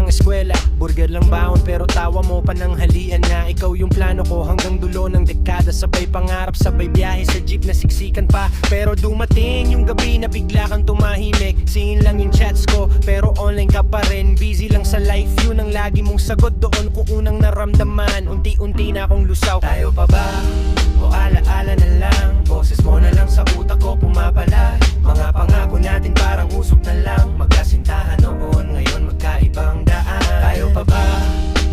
eskwela, burger lang baon pero tawa mo pananghalian na. Ikaw yung plano ko hanggang dulo ng dekada. Sabay pangarap, sabay biyahe sa jeep na siksikan pa. Pero dumating yung gabi na bigla kang tumahimik. Siin lang yung chats ko pero online ka pa rin. Busy lang sa life, yun ang lagi mong sagot doon kung unang naramdaman. Unti-unti na akong lusaw. Tayo pa ba? O alaala na lang? Boses mo na lang sa utak ko pumapala. Mga pangako natin parang usok na lang. Magkasintahan noon, ngayon magkaibang daan. Tayo pa ba?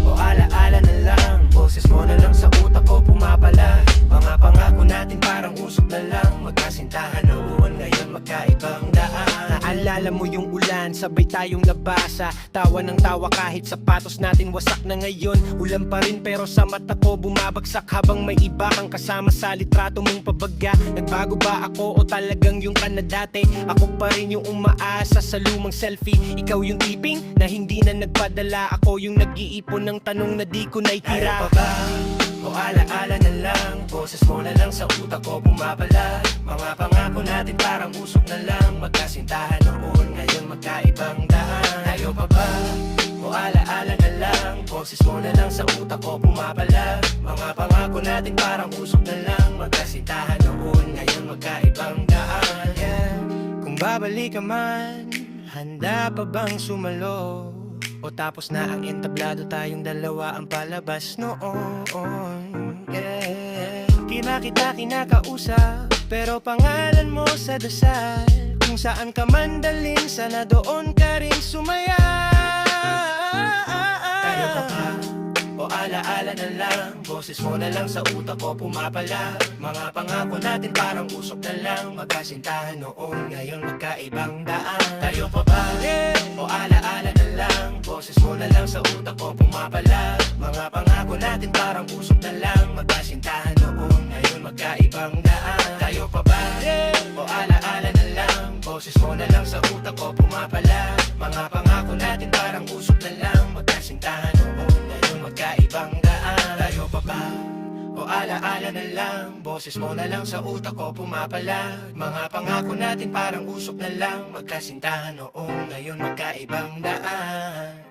O alaala na lang? Boses mo na lang sa utak ko pumapala. Mga pangako natin parang usok na lang. Magkasintahan noon, ngayon magkaibang daan. Naalala mo yung ulan, sabay tayong nabasa. Tawa ng tawa kahit sapatos natin wasak na ngayon. Ulan pa rin pero sa mata ko bumabagsak. Habang may iba kang kasama sa litrato mong pabaga. Nagbago ba ako o talagang yung ka na dati? Ako pa rin yung umaasa sa lumang selfie. Ikaw yung tiping na hindi na nagpadala. Ako yung nag-iipon ng tanong na di ko naitira. Tayo pa ba? O alaala na lang? Boses mo na lang sa utak ko bumabala. Mga pangako natin parang usok na lang. Magkasintahan noon, ngayon magkaibang daan. Tayo pa ba? O alaala na lang? Boses mo na lang sa utak ko bumabala. Mga pangako natin parang usok na lang. Magkasintahan noon, ngayon magkaibang daan. Kung babalik ka man, handa pa bang sumalo? O tapos na ang entablado, tayong dalawa ang palabas noon. Di kita kinakausap, pero pangalan mo sa dasal. Kung saan ka man dalhin, sana doon ka rin sumaya. Tayo pa ba? O alaala na lang? Boses mo na lang sa utak ko pumapala. Mga pangako natin parang usok na lang. Magkasintahan noon, ngayon magkaibang daan. Tayo pa ba? O alaala na lang? Boses mo na lang sa utak ko pumapala. Mga pangako natin parang usok na lang. Magkasintahan noon, ngayon magkaibang daan. Tayo pa ba? O alaala na lang? Boses mo na lang sa utak ko pumapala. Mga pangako natin parang usok na lang. Magkasintahan noon, ngayon magkaibang daan. Tayo pa ba? O alaala na lang? Boses mo na lang sa utak ko pumapala. Mga pangako natin parang usok na lang. Magkasintahan noon, ngayon magkaibang daan.